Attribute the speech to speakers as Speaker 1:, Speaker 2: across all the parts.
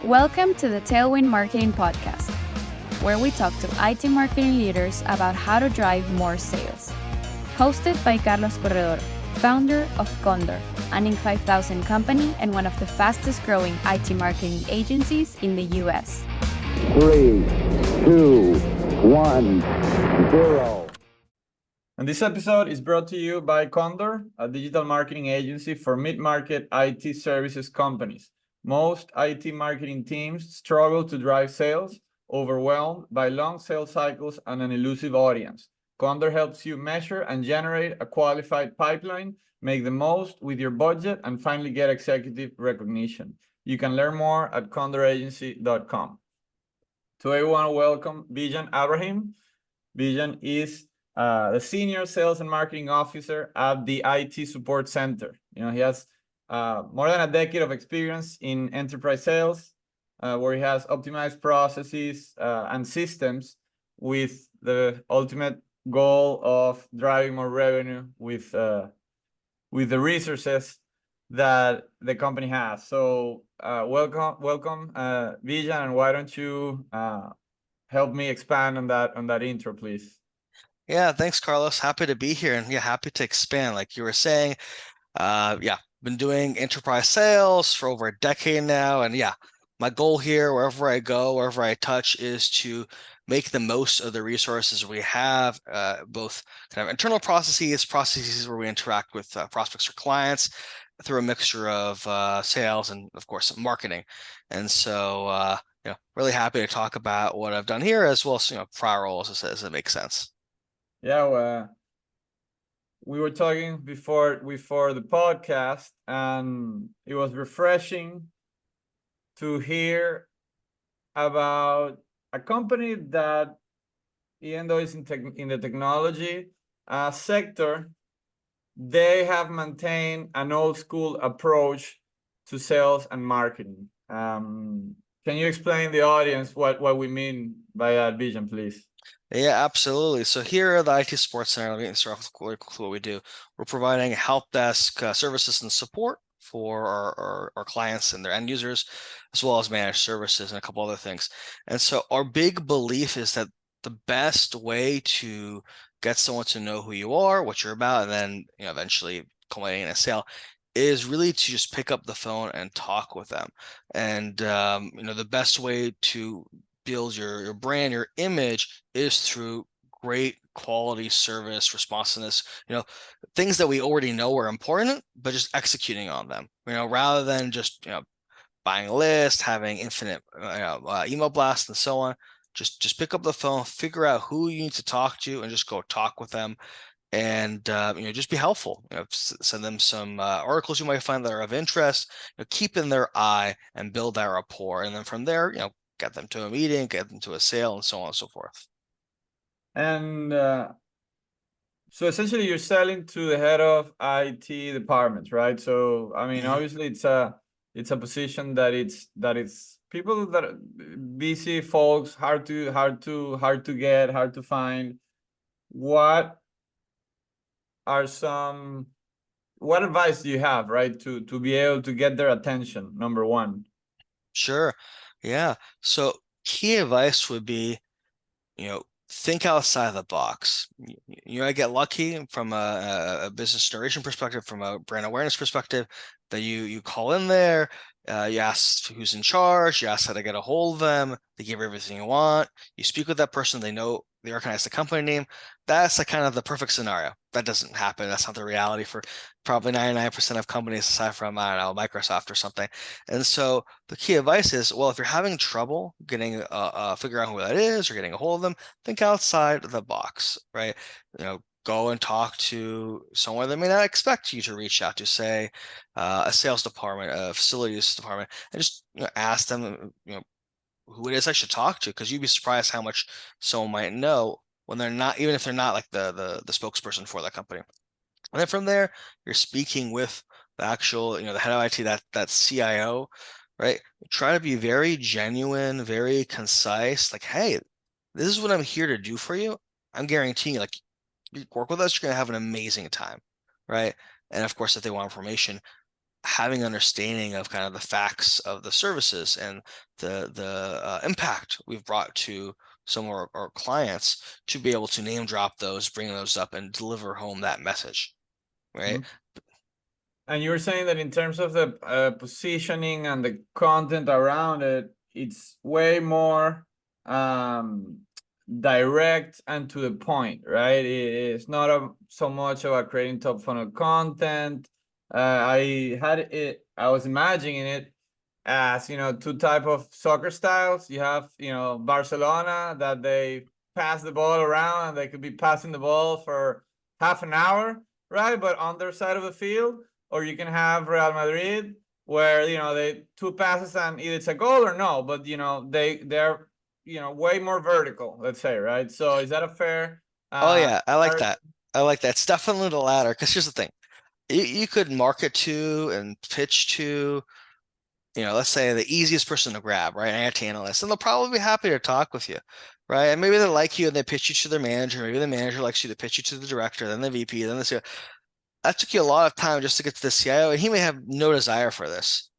Speaker 1: Welcome to the Tailwind Marketing Podcast, where we talk to IT marketing leaders about how to drive more sales. Hosted by Carlos Corredor, founder of Corredor, an Inc. 5000 company and one of the fastest growing IT marketing agencies in the US.
Speaker 2: 3, 2, 1, 0.
Speaker 3: And this episode is brought to you by Corredor, a digital marketing agency for mid-market IT services companies. Most IT marketing teams struggle to drive sales, overwhelmed by long sales cycles and an elusive audience. Corredor helps you measure and generate a qualified pipeline, make the most with your budget, and finally get executive recognition. You can learn more at condoragency.com. Today, we want to welcome Bijan Abrahim. Bijan is the Senior Sales and Marketing Officer at the IT Support Center. He has more than a decade of experience in enterprise sales, where he has optimized processes and systems with the ultimate goal of driving more revenue with the resources that the company has. So welcome, Bijan, and why don't you help me expand on that intro, please?
Speaker 4: Yeah, thanks, Carlos. Happy to be here, and happy to expand. Like you were saying, been doing enterprise sales for over a decade now, and my goal here, wherever I go, wherever I touch, is to make the most of the resources we have, both kind of internal processes where we interact with prospects or clients through a mixture of sales and, of course, marketing. And so, really happy to talk about what I've done here, as well as prior roles, as it makes sense.
Speaker 3: Yeah, we were talking before the podcast, and it was refreshing to hear about a company that, even though it's in the technology sector, they have maintained an old school approach to sales and marketing. Can you explain the audience what we mean by that, Bijan, please?
Speaker 4: Yeah, absolutely. So here at the IT Support Center, let me start off with what we do. We're providing help desk services and support for our clients and their end users, as well as managed services and a couple other things. And so our big belief is that the best way to get someone to know who you are, what you're about, and then eventually culminating in a sale is really to just pick up the phone and talk with them. And the best way to build your brand, your image, is through great quality service, responsiveness, things that we already know are important, but just executing on them, rather than just, buying a list, having infinite email blasts and so on. Just pick up the phone, figure out who you need to talk to, and just go talk with them. And just be helpful. Send them some articles you might find that are of interest. Keep in their eye and build that rapport, and then from there, get them to a meeting, get them to a sale, and so on and so forth.
Speaker 3: And so essentially, you're selling to the head of IT departments, right? So I mean, obviously, it's a position that it's people that are busy folks, hard to get, hard to find. What advice do you have, right, to be able to get their attention, number one?
Speaker 4: Sure. Yeah. So key advice would be, think outside the box. I get lucky from a business generation perspective, from a brand awareness perspective, that you call in there, you ask who's in charge, you ask how to get a hold of them, they give you everything you want, you speak with that person, they know, they recognize the company name. That's kind of the perfect scenario. That doesn't happen. That's not the reality for probably 99% of companies, aside from, I don't know, Microsoft or something. And so the key advice is, well, if you're having trouble getting figure out who that is or getting a hold of them, think outside the box, right? Go and talk to someone that may not expect you to reach out to, say, a sales department, a facilities department, and just ask them, who it is I should talk to, because you'd be surprised how much someone might know when they're not, even if they're not like the spokesperson for that company. And then from there, you're speaking with the actual, the head of IT, that CIO, right? Try to be very genuine, very concise. Like, hey, this is what I'm here to do for you. I'm guaranteeing, like, you work with us, you're gonna have an amazing time, right? And of course, if they want information, having understanding of kind of the facts of the services and the impact we've brought to some of our clients to be able to name drop those, bring those up, and deliver home that message, right?
Speaker 3: And you were saying that in terms of the positioning and the content around it, it's way more direct and to the point, right? It's not so much about creating top funnel content. I was imagining it as, two type of soccer styles. You have, Barcelona, that they pass the ball around and they could be passing the ball for half an hour, right? But on their side of the field. Or you can have Real Madrid, where they two passes and either it's a goal or no, but they're way more vertical, let's say, right? So is that a fair?
Speaker 4: Oh yeah, I like that. I like that. It's definitely the latter. Because here's the thing, you could market to and pitch to, let's say the easiest person to grab, right? An IT analyst, and they'll probably be happy to talk with you, right? And maybe they like you and they pitch you to their manager. Maybe the manager likes you to pitch you to the director, then the VP, then the CEO. That took you a lot of time just to get to the CIO, and he may have no desire for this.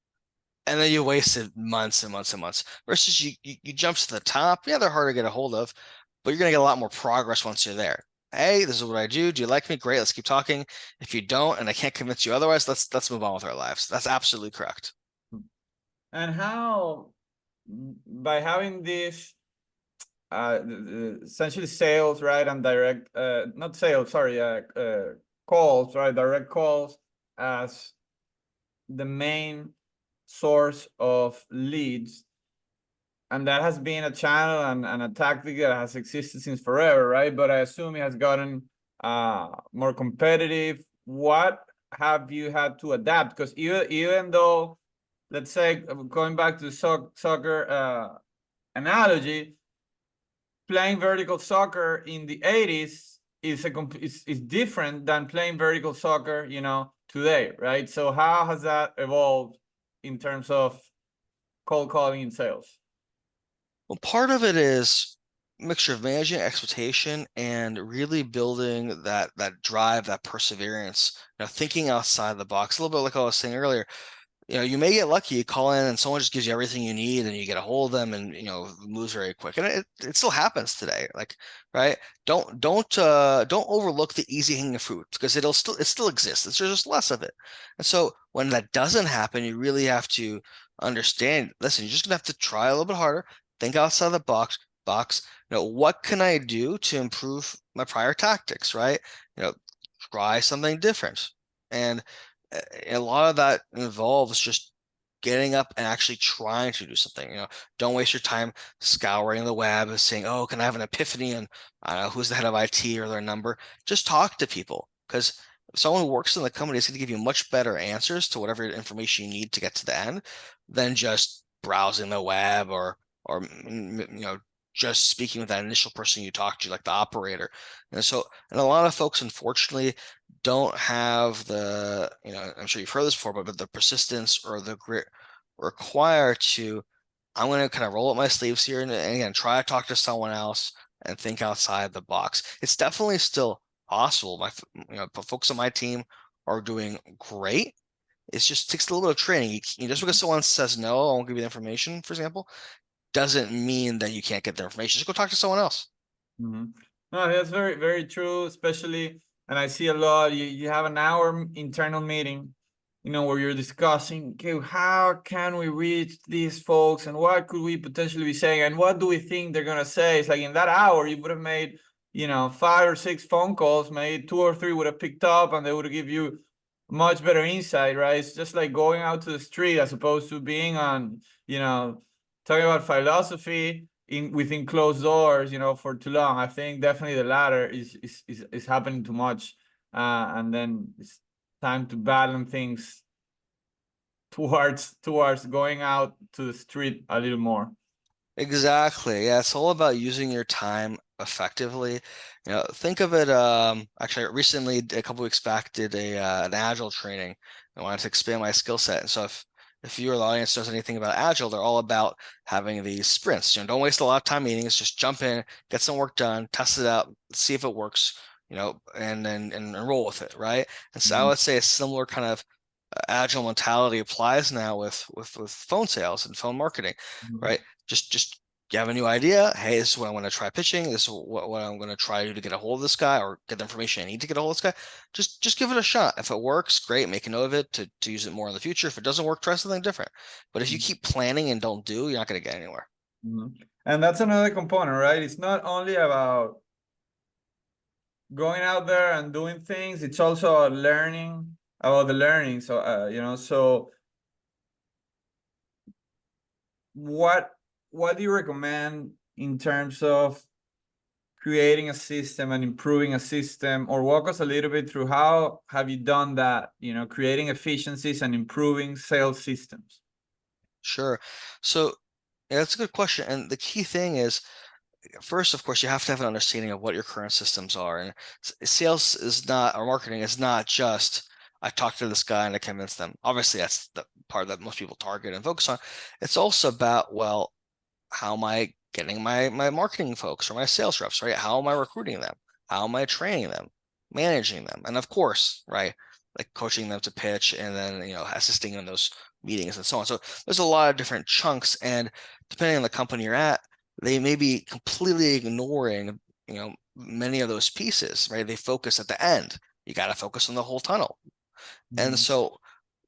Speaker 4: And then you wasted months and months and months. Versus you jump to the top. Yeah, they're hard to get a hold of, but you're gonna get a lot more progress once you're there. Hey, this is what I do. Do you like me? Great. Let's keep talking. If you don't, and I can't convince you otherwise, let's move on with our lives. That's absolutely correct.
Speaker 3: And how, by having this essentially sales, right, and direct, not sales, sorry, calls, right, direct calls as the main source of leads, and that has been a channel and a tactic that has existed since forever, right? But I assume it has gotten more competitive. What have you had to adapt? Because even though, let's say, going back to the soccer analogy, playing vertical soccer in the 80s is different than playing vertical soccer, today, right? So how has that evolved in terms of cold calling and sales?
Speaker 4: Well, part of it is a mixture of managing expectation and really building that drive, that perseverance, thinking outside the box. A little bit like I was saying earlier, you may get lucky, you call in and someone just gives you everything you need and you get a hold of them and, moves very quick. And it still happens today. Like, right. Don't overlook the easy hanging fruit, because it still exists. It's just less of it. And so when that doesn't happen, you really have to understand, listen, you're just gonna have to try a little bit harder, think outside the box. What can I do to improve my prior tactics, right? Try something different. And a lot of that involves just getting up and actually trying to do something. Don't waste your time scouring the web and saying, oh, can I have an epiphany and I don't know who's the head of IT or their number. Just talk to people, because someone who works in the company is going to give you much better answers to whatever information you need to get to the end than just browsing the web or just speaking with that initial person you talked to, like the operator. And a lot of folks, unfortunately, don't have the, I'm sure you've heard this before, but the persistence or the grit required to, I'm going to kind of roll up my sleeves here and again, try to talk to someone else and think outside the box. It's definitely still possible. Folks on my team are doing great. It just takes a little bit of training. Just because someone says no, I won't give you the information, for example, doesn't mean that you can't get the information. Just go talk to someone else.
Speaker 3: Mm-hmm. No, that's very, very true, especially, and I see a lot, you have an hour internal meeting, where you're discussing, okay, how can we reach these folks and what could we potentially be saying and what do we think they're going to say? It's like in that hour, you would have made, 5 or 6 phone calls, maybe 2 or 3 would have picked up and they would give you much better insight, right? It's just like going out to the street as opposed to being on, talking about philosophy within closed doors, for too long. I think definitely the latter is happening too much, and then it's time to balance things towards going out to the street a little more.
Speaker 4: Exactly. Yeah, it's all about using your time effectively. Think of it. Actually, recently, a couple weeks back, did an agile training. I wanted to expand my skill set, and so if you or the audience knows anything about agile, they're all about having these sprints. Don't waste a lot of time meetings. Just jump in, get some work done, test it out, see if it works. And roll with it, right? And so I would say a similar kind of agile mentality applies now with phone sales and phone marketing, right? Just you have a new idea. Hey, this is what I want to try pitching. This is what I'm going to try to do to get a hold of this guy or get the information I need to get a hold of this guy. Just give it a shot. If it works, great. Make a note of it to use it more in the future. If it doesn't work, try something different. But if you keep planning and don't do, you're not going to get anywhere.
Speaker 3: And that's another component, right? It's not only about going out there and doing things, it's also learning about the learning. So, so what do you recommend in terms of creating a system and improving a system, or walk us a little bit through how have you done that, creating efficiencies and improving sales systems?
Speaker 4: Sure. So yeah, that's a good question. And the key thing is, first, of course, you have to have an understanding of what your current systems are. And sales is not, or marketing is not just, I talked to this guy and I convinced them. Obviously, that's the part that most people target and focus on. It's also about, well, how am I getting my marketing folks or my sales reps, right? How am I recruiting them? How am I training them, managing them? And of course, right, like coaching them to pitch and then, assisting in those meetings and so on. So there's a lot of different chunks. And depending on the company you're at, they may be completely ignoring, many of those pieces, right? They focus at the end. You got to focus on the whole tunnel. And so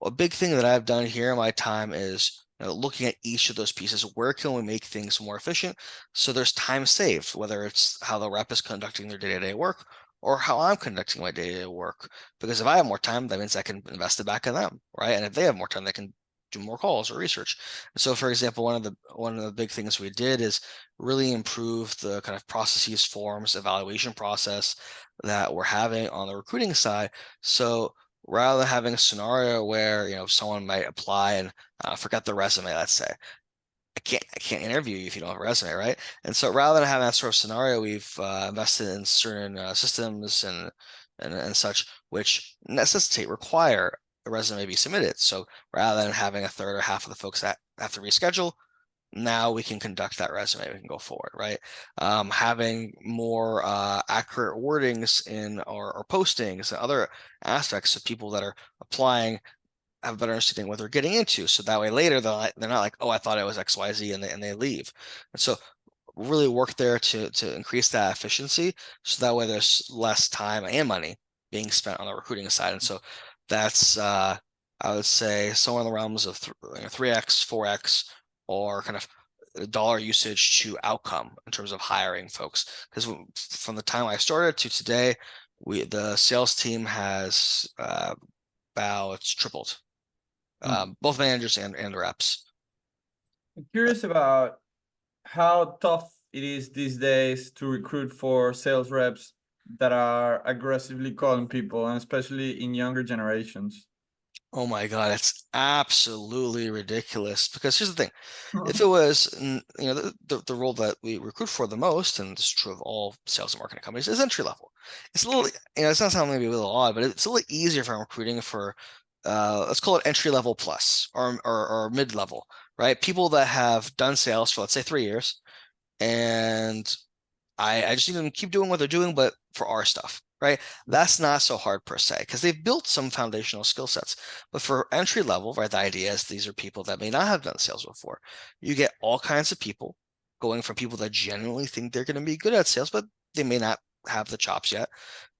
Speaker 4: a big thing that I've done here in my time is looking at each of those pieces. Where can we make things more efficient? So there's time saved, whether it's how the rep is conducting their day-to-day work or how I'm conducting my day-to-day work. Because if I have more time, that means I can invest it back in them, right? And if they have more time, they can do more calls or research. And so, for example, one of the big things we did is really improve the kind of processes, forms, evaluation process that we're having on the recruiting side. So rather than having a scenario where someone might apply and forget the resume, let's say, I can't interview you if you don't have a resume, right? And so rather than having that sort of scenario, we've invested in certain systems and such which require a resume be submitted. So rather than having a third or half of the folks that have to reschedule, now we can conduct that resume. We can go forward, right? Having more accurate wordings in our postings and other aspects so people that are applying have a better understanding what they're getting into. So that way later they're not like, oh, I thought it was XYZ, and they leave. And so really work there to increase that efficiency. So that way there's less time and money being spent on the recruiting side. And so that's I would say somewhere in the realms of 3x, 4x, or kind of dollar usage to outcome in terms of hiring folks. Because from the time I started to today, the sales team has about tripled, both managers and reps.
Speaker 3: I'm curious about how tough it is these days to recruit for sales reps that are aggressively calling people, and especially in younger generations.
Speaker 4: Oh my God, it's absolutely ridiculous. Because here's the thing. If it was, the role that we recruit for the most, and this is true of all sales and marketing companies, is entry level. It's a little, it's not sounding maybe a little odd, but it's a little easier for recruiting for, let's call it entry level plus or mid level, right? People that have done sales for, let's say, 3 years, and I just need them to keep doing what they're doing, but for our stuff, right? That's not so hard per se, because they've built some foundational skill sets. But for entry level, right, the idea is these are people that may not have done sales before. You get all kinds of people, going from people that genuinely think they're going to be good at sales, but they may not have the chops yet,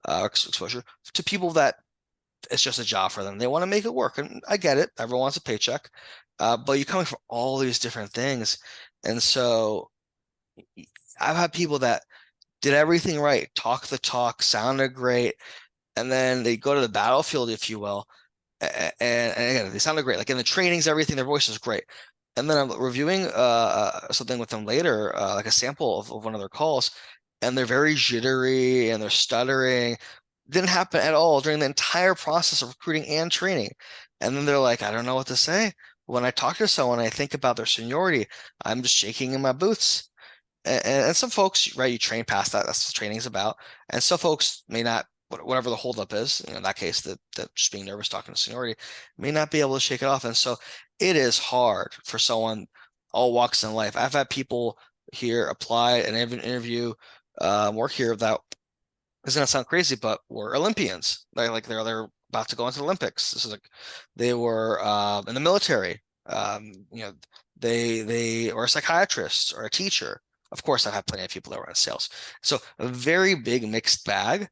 Speaker 4: exposure, to people that it's just a job for them. They want to make it work. And I get it. Everyone wants a paycheck. But you're coming from all these different things. And so I've had people that did everything right, talk the talk, sounded great, and then they go to the battlefield, if you will, and again, they sounded great. Like in the trainings, everything, their voice is great. And then I'm reviewing something with them later, like a sample of one of their calls, and they're very jittery and they're stuttering. Didn't happen at all during the entire process of recruiting and training. And then they're like, I don't know what to say. When I talk to someone, I think about their seniority. I'm just shaking in my boots. And some folks, right, you train past that. That's what training is about. And some folks may not, whatever the holdup is, in that case, that just being nervous talking to seniority, may not be able to shake it off. And so it is hard for someone, all walks in life. I've had people here apply and have an interview, work here that is going to sound crazy, but we're Olympians. Like they're about to go into the Olympics. This is like they were in the military. They or a psychiatrist or a teacher. Of course, I've had plenty of people that were in sales. So a very big mixed bag.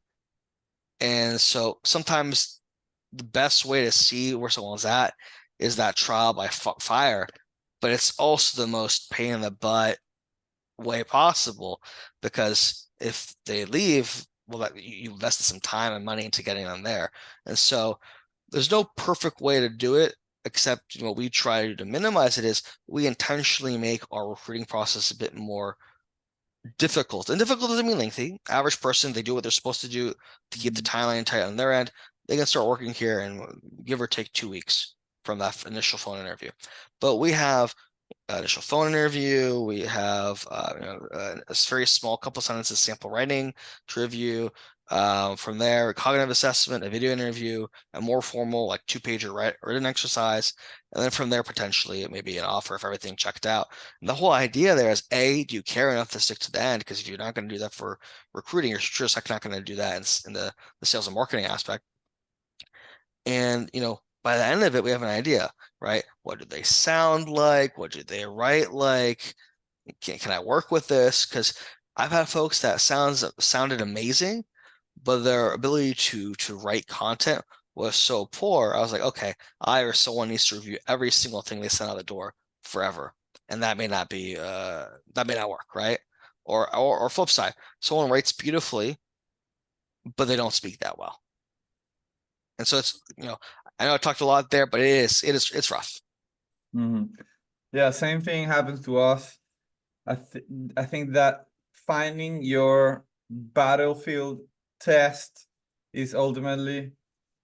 Speaker 4: And so sometimes the best way to see where someone's at is that trial by fire, but it's also the most pain in the butt way possible, because if they leave, well, you invested some time and money into getting them there. And so there's no perfect way to do it, except what we try to minimize it is we intentionally make our recruiting process a bit more difficult. And difficult doesn't mean lengthy. Average person, they do what they're supposed to do to keep the timeline tight on their end. They can start working here in give or take 2 weeks from that initial phone interview. But we have initial phone interview. We have a very small couple sentences sample writing to review. From there, a cognitive assessment, a video interview, a more formal like 2-pager written exercise, and then from there potentially it may be an offer if everything checked out. And the whole idea there is, A, do you care enough to stick to the end? Because if you're not going to do that for recruiting, you're just not going to do that in the sales and marketing aspect. And by the end of it, we have an idea, right? What do they sound like? What do they write like? Can I work with this? Because I've had folks that sounded amazing, but their ability to write content was so poor. I was like, okay, I or someone needs to review every single thing they send out the door forever, and that may not work, right? Or flip side, someone writes beautifully, but they don't speak that well. And so it's I know I talked a lot there, but it's rough.
Speaker 3: Mm-hmm. Yeah, same thing happens to us. I think that finding your battlefield test is ultimately,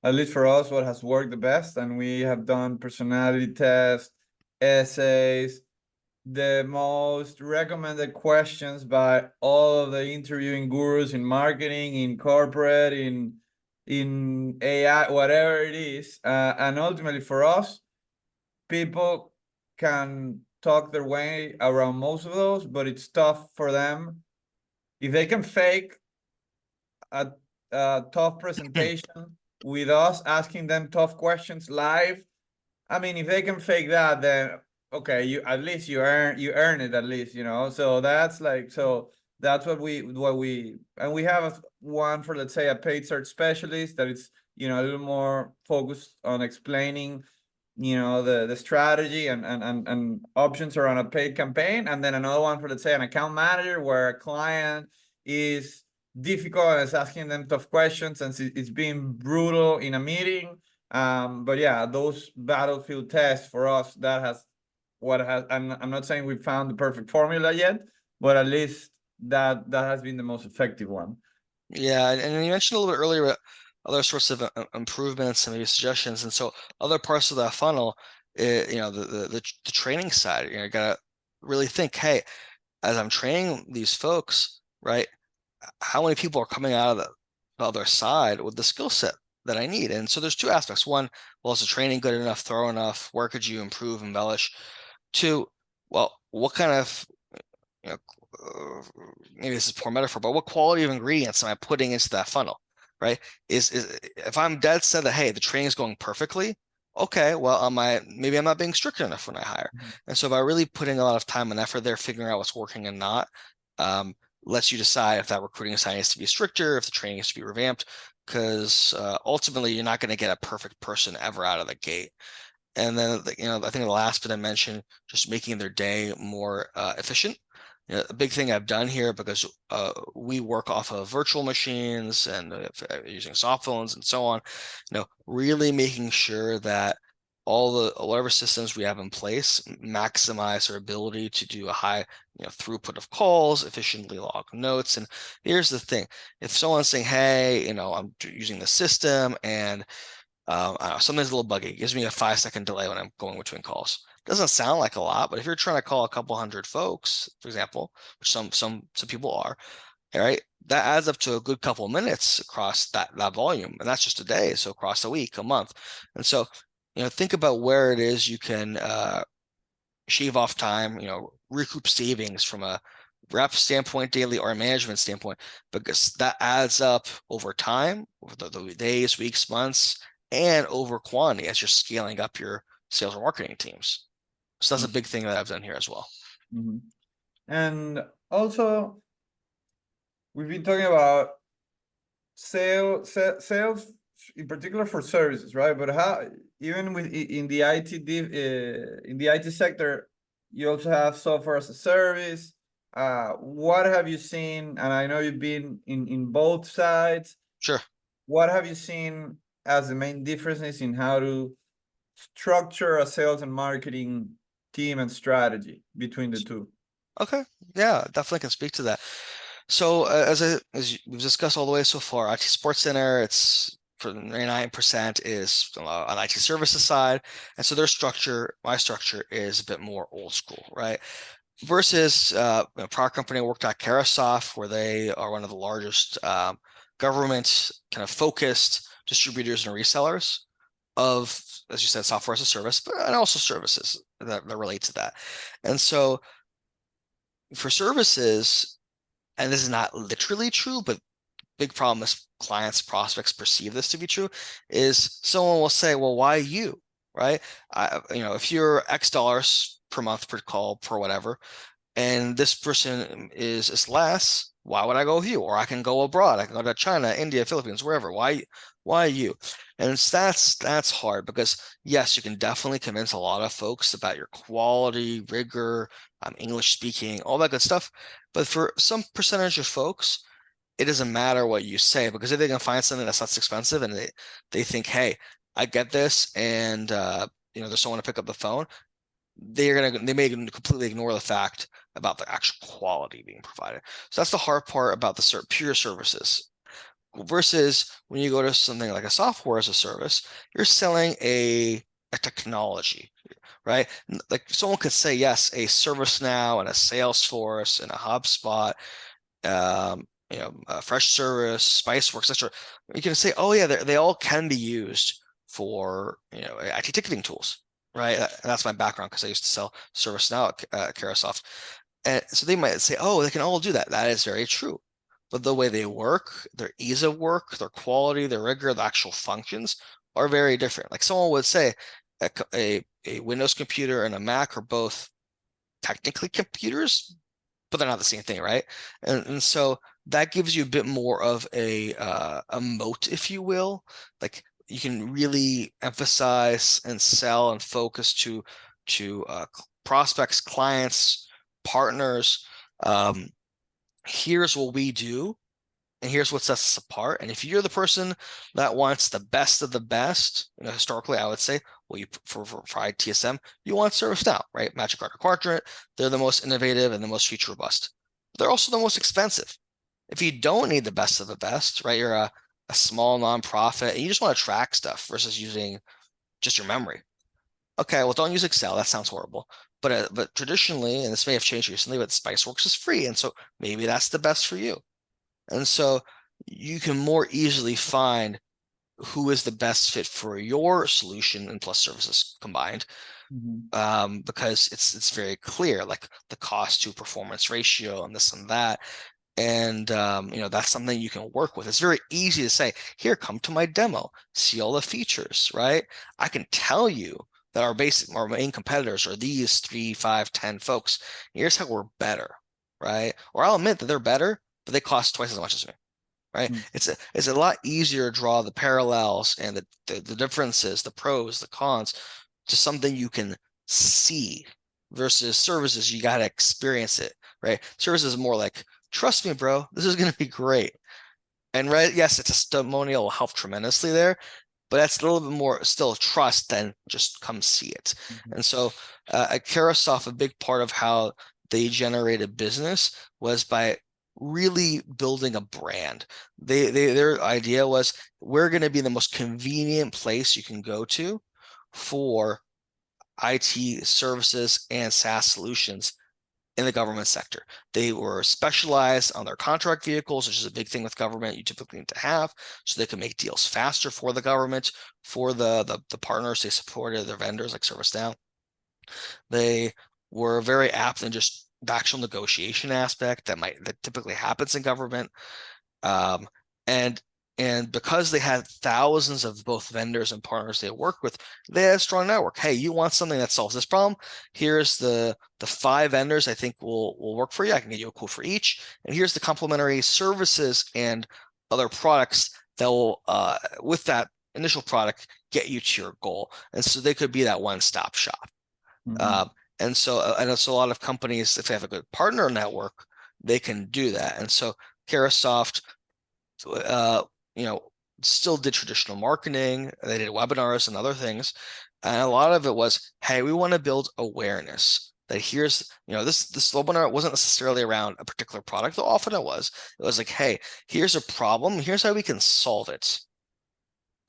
Speaker 3: at least for us, what has worked the best. And we have done personality tests, essays, the most recommended questions by all of the interviewing gurus in marketing, in corporate, in AI, whatever it is. And ultimately for us, people can talk their way around most of those, but it's tough for them. If they can fake a tough presentation with us asking them tough questions live, I mean, if they can fake that, then okay, you at least you earn it at least, So that's what we and we have one for, let's say, a paid search specialist that is a little more focused on explaining the strategy and options around a paid campaign, and then another one for, let's say, an account manager where a client is difficult and is asking them tough questions and it's being brutal in a meeting. But yeah, those battlefield tests for us, I'm not saying we found the perfect formula yet, but at least that has been the most effective one.
Speaker 4: Yeah, and you mentioned a little bit earlier about other sorts of improvements and maybe suggestions, and so other parts of that funnel, the training side, you gotta really think, hey, as I'm training these folks, right, how many people are coming out of the other side with the skill set that I need? And so there's two aspects. One, well, is the training good enough, thorough enough? Where could you improve, embellish? Two, well, what kind of maybe this is poor metaphor, but what quality of ingredients am I putting into that funnel, right? Is if I'm dead set that, hey, the training is going perfectly, okay, well, maybe I'm not being strict enough when I hire. And so by really putting a lot of time and effort there, figuring out what's working and not, lets you decide if that recruiting assignment needs to be stricter, if the training needs to be revamped, because ultimately you're not going to get a perfect person ever out of the gate. And then, I think the last bit I mentioned, just making their day more efficient. A big thing I've done here, because we work off of virtual machines and using soft phones and so on, really making sure that whatever systems we have in place maximize our ability to do a high throughput of calls, efficiently log notes. And here's the thing: if someone's saying, hey, I'm using the system and something's a little buggy, it gives me a 5-second delay when I'm going between calls. Doesn't sound like a lot, but if you're trying to call a couple hundred folks, for example, which some people are, all right, that adds up to a good couple of minutes across that volume, and that's just a day. So across a week, a month, and so think about where it is you can shave off time, recoup savings from a rep standpoint daily or a management standpoint, because that adds up over time, over the days, weeks, months, and over quantity as you're scaling up your sales or marketing teams. So that's a big thing that I've done here as well.
Speaker 3: Mm-hmm. And also, we've been talking about sales in particular for services, right? But how even in the in the IT sector, you also have software as a service. What have you seen? And I know you've been in both sides.
Speaker 4: Sure.
Speaker 3: What have you seen as the main differences in how to structure a sales and marketing team and strategy between the two?
Speaker 4: Okay. Yeah, definitely can speak to that. So as we've discussed all the way so far, IT Sports Center, it's for 99% is on IT services side. And so their structure, my structure is a bit more old school, right? Versus a prior company I worked at, Carasoft, where they are one of the largest government kind of focused distributors and resellers of, as you said, software as a service, but and also services that relate to that. And so for services, and this is not literally true, but big problem is clients, prospects perceive this to be true, is someone will say, well, why you, right? If you're X dollars per month per call per whatever, and this person is less, why would I go with you? Or I can go abroad. I can go to China, India, Philippines, wherever. Why you? And that's hard because yes, you can definitely convince a lot of folks about your quality, rigor, English speaking, all that good stuff. But for some percentage of folks, it doesn't matter what you say, because if they can find something that's less expensive and they think, hey, I get this, and there's someone to pick up the phone, they may completely ignore the fact about the actual quality being provided. So that's the hard part about the pure services. Versus when you go to something like a software as a service, you're selling a technology, right? Like someone could say, yes, a ServiceNow and a Salesforce and a HubSpot, Fresh Service, Spiceworks, etc. You can say, oh yeah, they all can be used for IT ticketing tools, right? And that's my background because I used to sell ServiceNow at Carasoft, and so they might say, oh, they can all do that. That is very true, but the way they work, their ease of work, their quality, their rigor, the actual functions are very different. Like someone would say, a Windows computer and a Mac are both technically computers, but they're not the same thing, right? And so that gives you a bit more of a moat, if you will. Like you can really emphasize and sell and focus to prospects, clients, partners. Here's what we do, and here's what sets us apart. And if you're the person that wants the best of the best, historically, I would say, well, for ITSM, you want ServiceNow, right? Magic Garden Quadrant. They're the most innovative and the most feature robust. They're also the most expensive. If you don't need the best of the best, right? You're a small nonprofit and you just want to track stuff versus using just your memory. Okay, well, don't use Excel. That sounds horrible. But traditionally, and this may have changed recently, but Spiceworks is free, and so maybe that's the best for you. And so you can more easily find who is the best fit for your solution and plus services combined, because it's very clear, like the cost to performance ratio and this and that. And that's something you can work with. It's very easy to say, here, come to my demo, see all the features, right? I can tell you that our main competitors are these 3, 5, 10 folks. Here's how we're better, right? Or I'll admit that they're better, but they cost twice as much as me, right? It's a lot easier to draw the parallels and the differences, the pros, the cons, to something you can see, versus services, you got to experience it, right? Services is more like, trust me, bro, this is going to be great. And right, yes, it's a testimonial, will help tremendously there, but that's a little bit more still trust than just come see it. And so at Carasoft, a big part of how they generated business was by really building a brand. Their idea was, we're going to be the most convenient place you can go to for IT services and SaaS solutions in the government sector. They were specialized on their contract vehicles, which is a big thing with government you typically need to have, so they can make deals faster for the government, for the partners they supported, their vendors like ServiceNow. They were very apt in just the actual negotiation aspect that typically happens in government. And And because they had thousands of both vendors and partners they work with, they had a strong network. Hey, you want something that solves this problem? Here's the 5 vendors I think will work for you. I can get you a quote for each. And here's the complementary services and other products that will, with that initial product, get you to your goal. And so they could be that one-stop shop. And so a lot of companies, if they have a good partner network, they can do that. And so Carahsoft, still did traditional marketing. They did webinars and other things. And a lot of it was, hey, we want to build awareness that here's, this webinar wasn't necessarily around a particular product, though often it was. It was like, hey, here's a problem. Here's how we can solve it.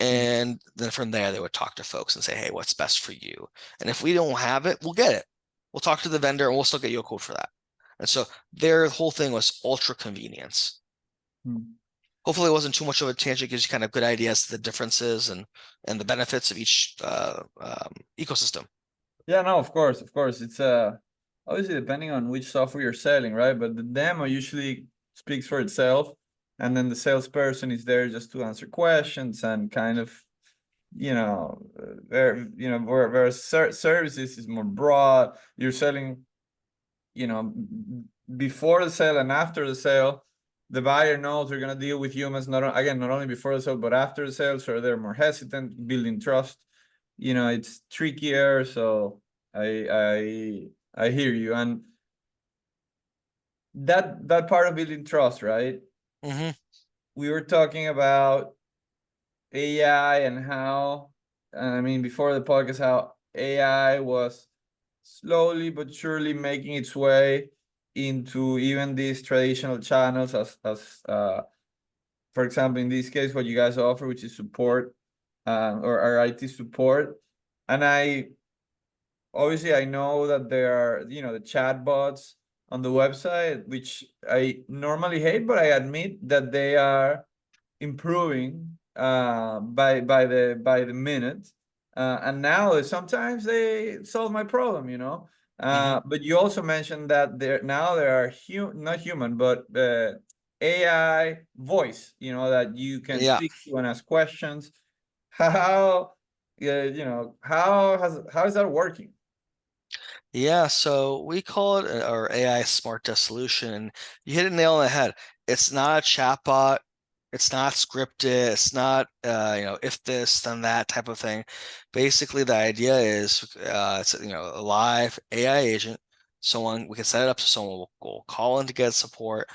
Speaker 4: And then from there, they would talk to folks and say, hey, what's best for you? And if we don't have it, we'll get it. We'll talk to the vendor and we'll still get you a quote for that. And so their whole thing was ultra convenience. Hopefully it wasn't too much of a tangent, gives you kind of good ideas to the differences and the benefits of each ecosystem.
Speaker 3: Yeah, no, of course. It's obviously depending on which software you're selling, right? But the demo usually speaks for itself. And then the salesperson is there just to answer questions and kind of, whereas services is more broad. You're selling, before the sale and after the sale. The buyer knows they're going to deal with humans, not only before the sale, but after the sale. So they're more hesitant, building trust. It's trickier. So I hear you. And that part of building trust, right? We were talking about AI and how, before the podcast, how AI was slowly but surely making its way into even these traditional channels as for example, in this case, what you guys offer, which is support, or our IT support. And I know that there are, the chat bots on the website, which I normally hate, but I admit that they are improving by the minute. And now sometimes they solve my problem, But you also mentioned that there are not human, but AI voice, that you can speak to and ask questions. How how is that working?
Speaker 4: Yeah, so we call it our AI smart desk solution. You hit it nail on the head. It's not a chatbot. It's not scripted. It's not, if this, then that type of thing. Basically, the idea is, it's, a live AI agent. We can set it up so someone will call in to get support,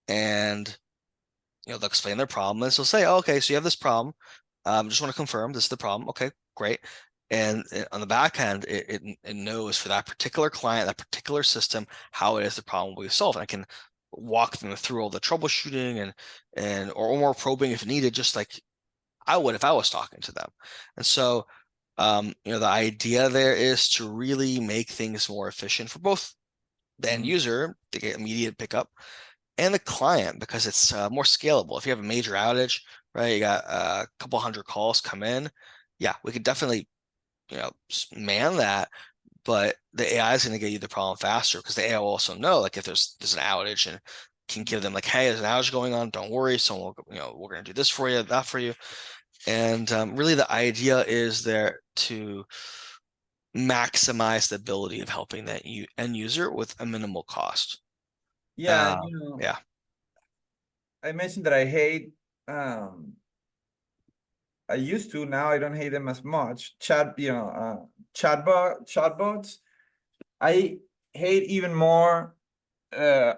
Speaker 4: and, they'll explain their problem. And so say, oh, okay, so you have this problem. Just want to confirm this is the problem. Okay, great. And on the back end, it knows for that particular client, that particular system, how it is the problem will be solved. And I can walk them through all the troubleshooting or more probing if needed, just like I would if I was talking to them. And so, the idea there is to really make things more efficient for both the end user to get immediate pickup and the client, because it's more scalable. If you have a major outage, right, you got a couple hundred calls come in. Yeah, we could definitely, man that. But the AI is going to get you the problem faster, because the AI will also know, like, if there's an outage, and can give them like, hey, there's an outage going on. Don't worry. So we're going to do this for you, that for you. And really the idea is there to maximize the ability of helping that end user with a minimal cost.
Speaker 3: Yeah.
Speaker 4: Yeah.
Speaker 3: I mentioned that I hate, I used to, now I don't hate them as much. Chatbots. I hate even more the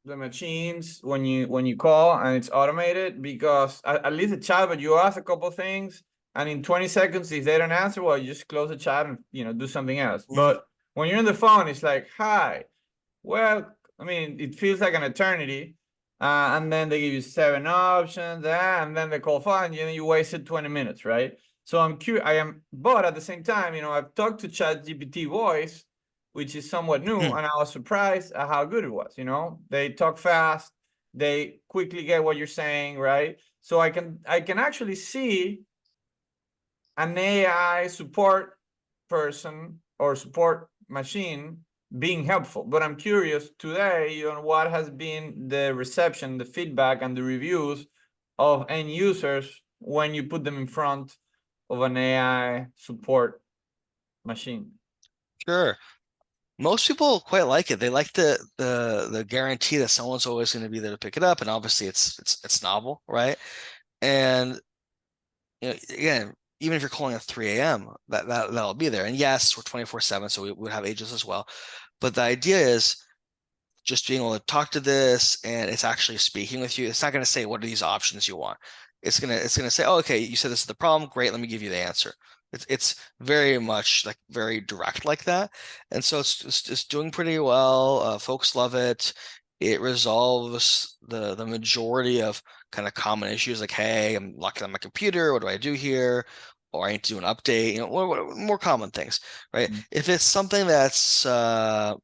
Speaker 3: machines when you call and it's automated, because at least a chatbot, you ask a couple things and in 20 seconds, if they don't answer, well, you just close the chat and do something else. But when you're on the phone, it's like, hi. Well, it feels like an eternity. And then they give you 7 options, and then they call fine, you wasted 20 minutes, right? So I'm curious. But at the same time, I've talked to ChatGPT voice, which is somewhat new, and I was surprised at how good it was. They talk fast, they quickly get what you're saying, right? So I can actually see an AI support person or support machine being helpful. But I'm curious today, what has been the reception, the feedback, and the reviews of end users when you put them in front of an AI support machine?
Speaker 4: Sure. Most people quite like it. They like the guarantee that someone's always going to be there to pick it up, and obviously it's novel, right? And again, even if you're calling at 3 a.m., that'll be there. And yes, we're 24/7, so we would have agents as well. But the idea is just being able to talk to this, and it's actually speaking with you. It's not going to say what are these options you want. It's gonna say, oh, okay, you said this is the problem. Great, let me give you the answer. It's very much like very direct like that, and so it's doing pretty well. Folks love it. It resolves the majority of kind of common issues like, hey, I'm locked on my computer. What do I do here? Or I need to do an update. What more common things, right? If it's something that's a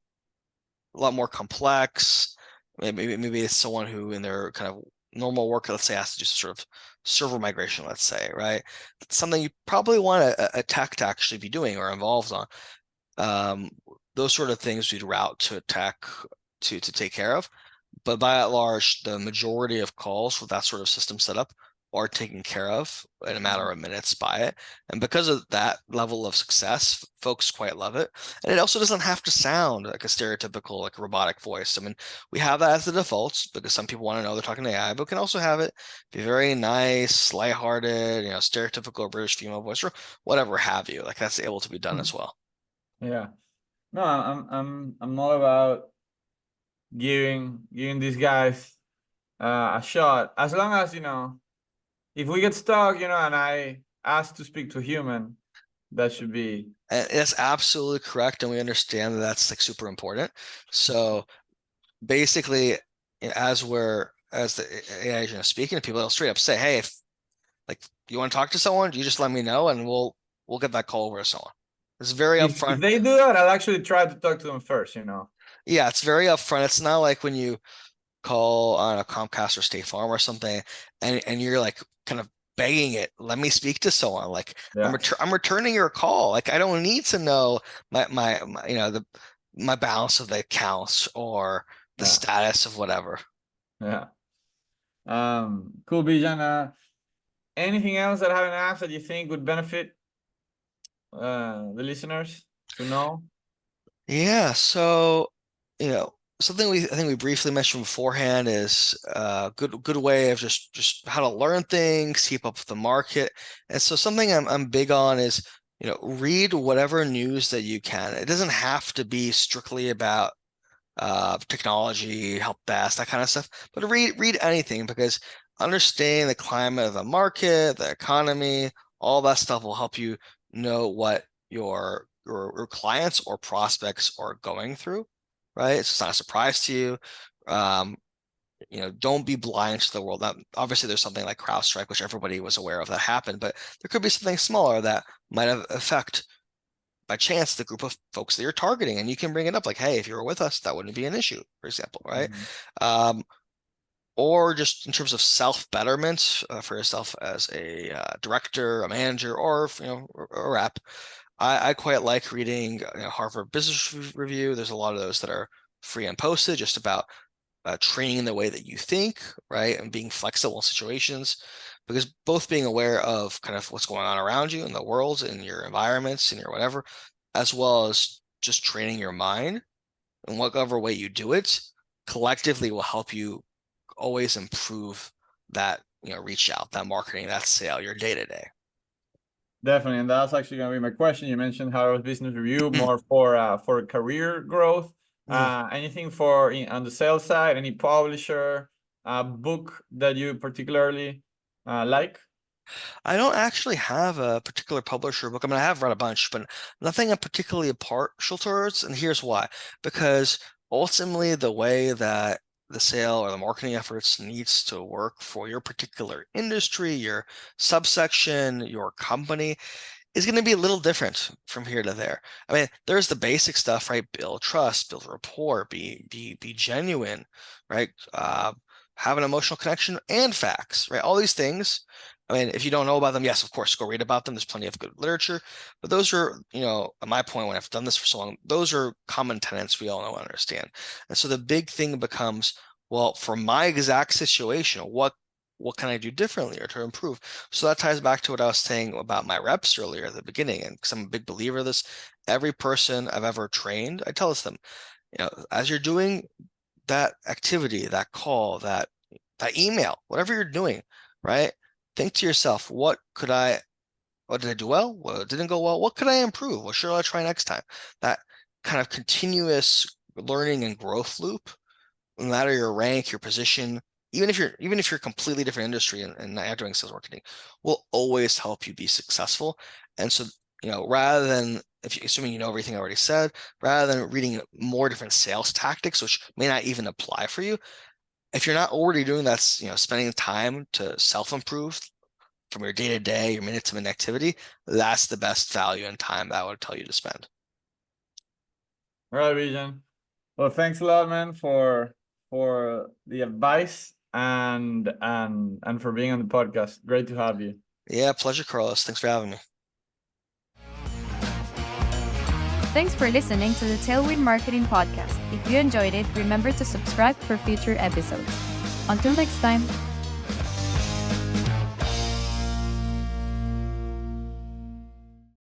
Speaker 4: lot more complex, maybe it's someone who in their kind of normal work, let's say, has to do sort of server migration, let's say, right? It's something you probably want a tech to actually be doing or involved on. Those sort of things we'd route to a tech to take care of. But by and large, the majority of calls with that sort of system set up are taken care of in a matter of minutes by it. And because of that level of success, folks quite love it. And it also doesn't have to sound like a stereotypical, like robotic voice. I mean, we have that as the defaults because some people want to know they're talking to AI, but can also have it be very nice, lighthearted, stereotypical British female voice or whatever have you. Like that's able to be done as well.
Speaker 3: Yeah. No, I'm all about giving these guys a shot. As long as, if we get stuck, and I ask to speak to a human, that should be.
Speaker 4: And that's absolutely correct, and we understand that that's like super important. So basically, as the AI agent is speaking to people, they'll straight up say, "Hey, if like you want to talk to someone, you just let me know, and we'll get that call over to someone." It's very upfront.
Speaker 3: If they do that, I'll actually try to talk to them first.
Speaker 4: Yeah, it's very upfront. It's not like when you call on a Comcast or State Farm or something, and you're like kind of begging it, let me speak to someone. Like I'm returning your call. Like I don't need to know my balance of the accounts or the status of whatever.
Speaker 3: Yeah. Cool, Bijan. Anything else that I haven't asked that you think would benefit the listeners to know?
Speaker 4: Yeah. So, something I think we briefly mentioned beforehand is a good way of just how to learn things, keep up with the market. And so something I'm big on is, read whatever news that you can. It doesn't have to be strictly about technology, help desk, that kind of stuff, but read anything because understanding the climate of the market, the economy, all that stuff will help you know what your clients or prospects are going through, right? It's not a surprise to you. Don't be blind to the world. Now, obviously, there's something like CrowdStrike, which everybody was aware of that happened, but there could be something smaller that might have affect by chance the group of folks that you're targeting, and you can bring it up like, hey, if you were with us, that wouldn't be an issue, for example, right? Or just in terms of self-betterment for yourself as a director, a manager, or a rep. I quite like reading Harvard Business Review. There's a lot of those that are free and posted just about training the way that you think, right? And being flexible in situations, because both being aware of kind of what's going on around you in the world, in your environments, in your whatever, as well as just training your mind in whatever way you do it, collectively will help you always improve that, reach out, that marketing, that sale, your day-to-day.
Speaker 3: Definitely, and that's actually going to be my question. You mentioned Harvard Business Review more for career growth. Anything on the sales side? Any publisher, book that you particularly like?
Speaker 4: I don't actually have a particular publisher book. I mean, I have read a bunch, but nothing I'm particularly partial towards. And here's why: because ultimately, the way that the sale or the marketing efforts needs to work for your particular industry, your subsection, your company is going to be a little different from here to there. I mean, there's the basic stuff, right? Build trust, build rapport, be genuine, right? Have an emotional connection and facts, right? All these things. I mean, if you don't know about them, yes, of course, go read about them. There's plenty of good literature, but those are, at my point, when I've done this for so long, those are common tenets we all know and understand. And so the big thing becomes, well, for my exact situation, what what can I do differently or to improve? So that ties back to what I was saying about my reps earlier at the beginning. And because I'm a big believer of this, every person I've ever trained, I tell them, as you're doing that activity, that call, that email, whatever you're doing, right? Think to yourself, what did I do well? What didn't go well? What could I improve? What should I try next time? That kind of continuous learning and growth loop, no matter your rank, your position, even if you're a completely different industry and not doing sales marketing, will always help you be successful. And so, rather than assuming you know everything I already said, rather than reading more different sales tactics, which may not even apply for you, if you're not already doing that, spending time to self-improve from your day-to-day, your minute-to-minute activity, that's the best value and time that I would tell you to spend.
Speaker 3: All right, Bijan. Well, thanks a lot, man, for the advice and for being on the podcast. Great to have you.
Speaker 4: Yeah, pleasure, Carlos. Thanks for having me.
Speaker 1: Thanks for listening to the Tailwind Marketing Podcast. If you enjoyed it, remember to subscribe for future episodes. Until next time.